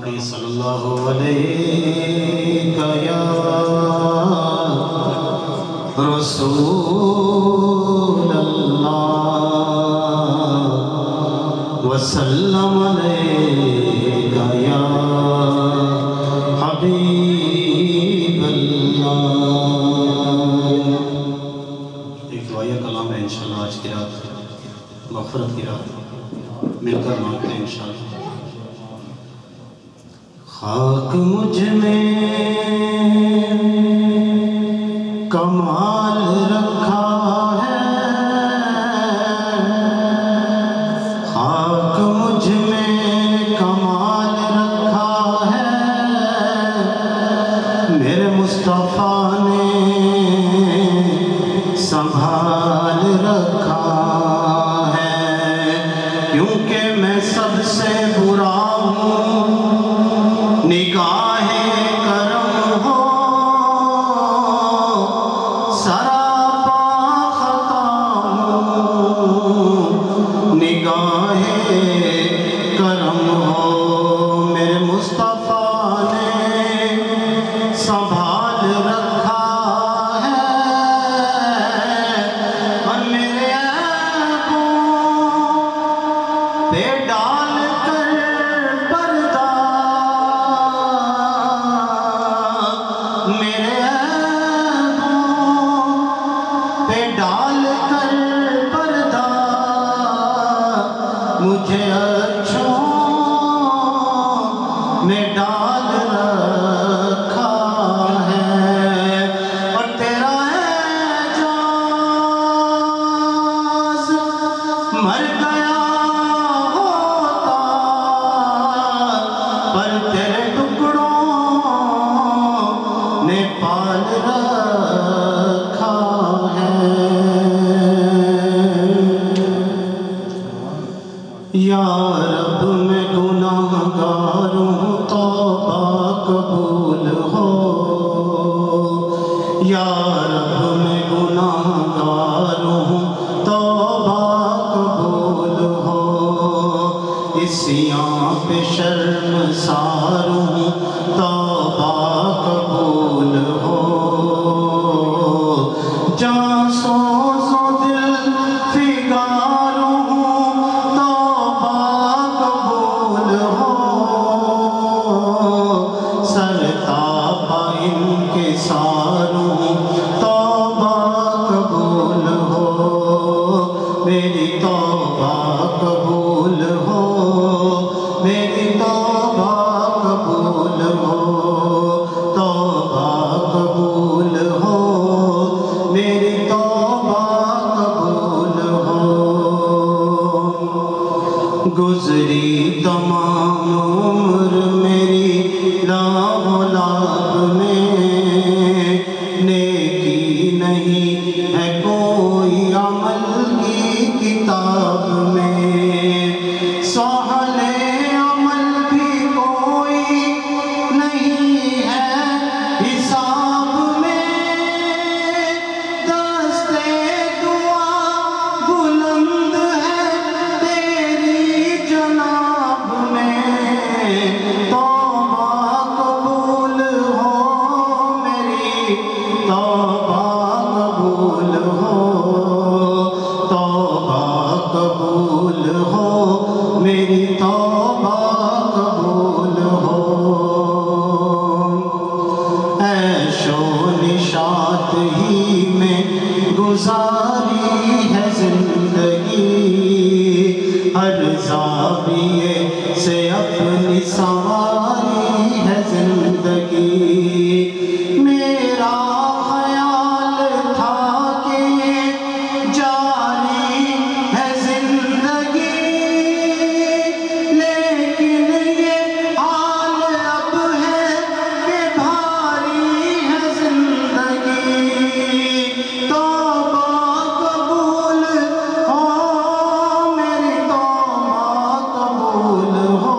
باقی صلی اللہ علیہ یا رسول اللہ وسلم علیہ یا حبیب اللہ۔ ایک دعائیہ کلام ہے انشاءاللہ آج کی رات مغفرت کی رات مل کر مانگتے ہیں انشاءاللہ۔ خاک مجھ میں کمال رکھا ہے، خاک مجھ میں کمال رکھا ہے، میرے مصطفیٰ نے سنبھال رکھا ہے، کیونکہ میں سب سے برا ہوں، نگاہ کرم ہو سراپا خطا ہوں، نگاہ کرم ہو میرے مصطفیٰ نے سنبھال رکھا ہے، اور میرے عیبوں پہ ڈال کر پردہ، میرے عیبوں پہ ڈال کر پردہ، مجھے اچھوں میں ڈال رکھا ہے، اور تیرا اعجاز مر گیا ہوتا، پر تیرے ٹکڑوں نے پال رکھا ہے۔ یا رب میں گناہ گار ہوں، توبہ قبول ہو، یا رب میں گناہ گار ہوں، توبہ قبول ہو، عصیاں پہ شرمسار ہوں، توبہ قبول ہو، جان سوز و دل فگار ہوں، توبہ قبول ہو، سر تاپا انکسار ہوں، توبہ قبول ہو، میری توبہ قبول ہو، میری توبہ قبول ہو، توبہ قبول ہو، میری توبہ قبول ہو۔ گزری تمام عمر میری لاہ و لاب میں، نیکی نہیں ہے کوئی عمل کی کتاب میں، سہل عمل بھی کوئی نہیں ہے حساب میں، دستے دعا بلند ہے تیری جناب میں، توبہ قبول ہو میری، توبہ قبول ہو، توبہ قبول ہو، میری توبہ قبول ہو، عیش و نشاط ہی میں گزاری ہے زندگی، ہر زاویے سے اپنی سواری ہے زندگی، میرا خیال تھا کہ جاری ہے زندگی، لیکن یہ حال اب ہے کہ بھاری ہے زندگی، توبہ قبول ہو میری، توبہ قبول ہو،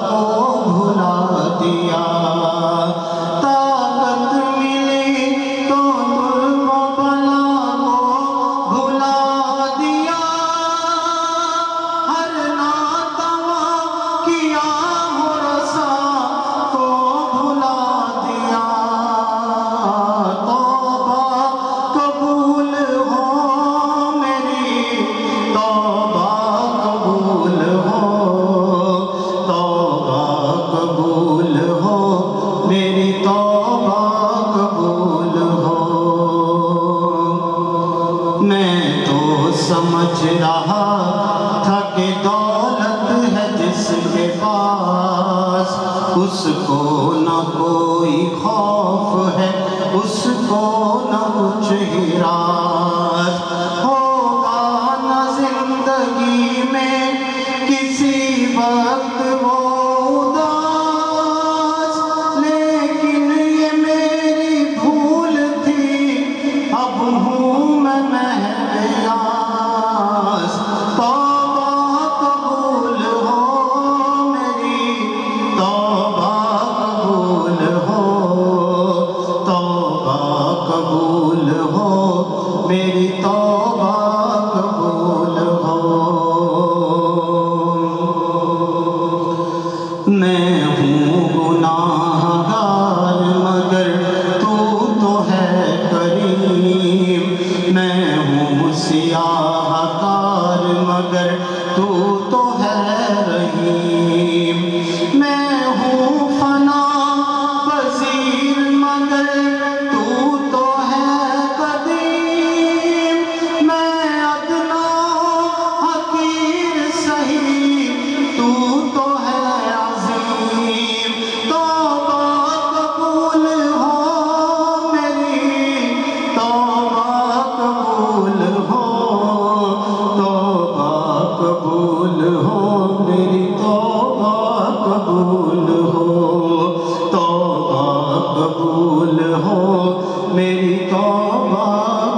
کو بھلا دیا، طاقت ملی تو ظلم و بلا کو بھلا دیا، ہر ناتوا کیا ہو رسا کو بھلا دیا۔ توبہ قبول ہو میری، توبہ قبول ہو، توبہ قبول ہو میری، توبہ قبول ہو۔ میں تو سمجھ رہا تھا کہ دولت ہے جس کے پاس، اس کو نہ کوئی خوف ہے، اس کو نہ کچھ ہراس، ہوگا نہ زندگی میں کسی وقت وہ اداس، لیکن یہ میری بھول تھی، اب ہوں میں محض توبہ قبول ہو میری، توبہ قبول ہو، توبہ قبول ہو میری، توبہ قبول ہو۔ میں ہوں گناہ گار مگر تو ہے کریم، میں ہوں سیاہ کار مگر تو ہے رحیم، میں ہوں فنا پذیر مگر تو ہے قدیم، میں ادنا حقیر سہی تو ہے عظیم، توبہ قبول ہو میری، توبہ قبول ہو، توبہ قبول ہو میری، توبہ قبول ہو، توبہ قبول ہو میری، توبہ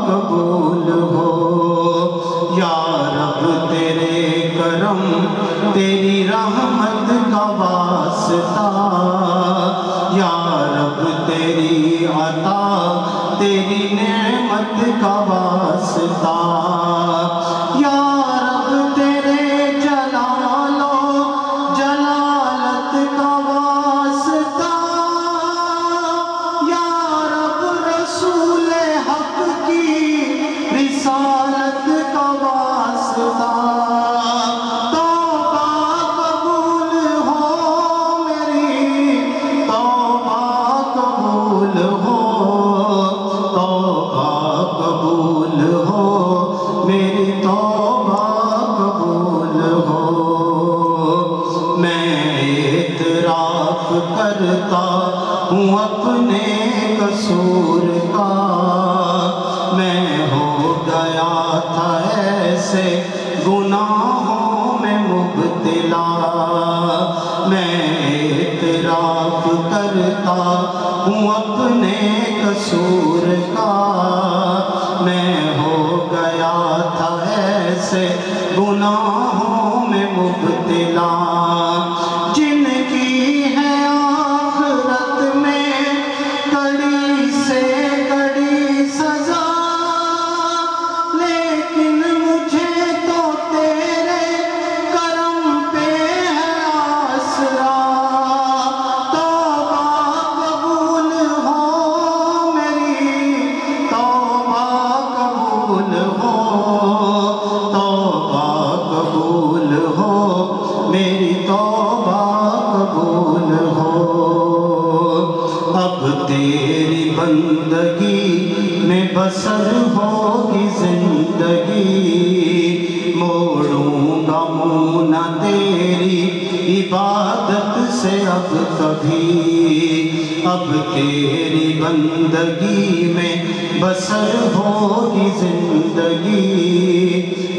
قبول ہو۔ یا رب تیرے کرم تیری رحمت کا واسطہ، یا رب تیری عطا تیری نعمت کا واسطہ، یا رب تیرے جلال و جلالت کا واسطہ، یا رب رسول حق کی رسالت کا واسطہ، توبہ قبول ہو میری، توبہ قبول ہو، توبہ قبول ہو میری، توبہ قبول ہو۔ میں اعتراف کرتا ہوں اپنے قصور کا، میں ہو گیا تھا ایسے گناہوں میں مبتلا، میں اعتراف کرتا ہوں اپنے قصور کا، میں ہو گیا تھا ایسے گناہوں میں مبتلا، جن کی ہے آخرت میں کڑی سے کڑی سزا، لیکن مجھے تو تیرے کرم پہ ہے آسرا، توبہ قبول ہو میری، توبہ قبول ہو، توبہ قبول ہو میری، توبہ قبول ہو۔ اب تیری بندگی میں بسر ہوگی زندگی، موڑوں گا منہ نہ تیری عبادت سے اب کبھی، اب تیری بندگی میں بسر ہوگی زندگی،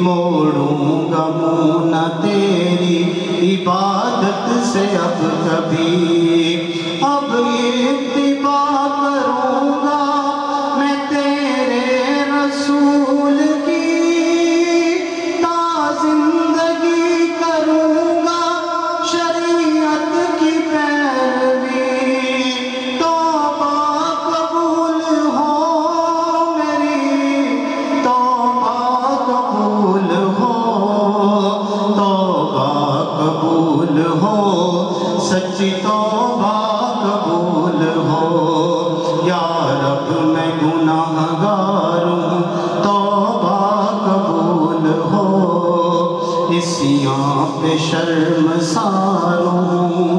موڑوں گا منہ نہ تیری عبادت سے اب کبھی، اب اتباع کروں گا میں تیرے رسول کی، تا زندگی کروں گا شریعت سچی توبہ قبول ہو یا رب میں گناہ گار ہوں توبہ قبول ہو عصیاں پہ شرمسار ہوں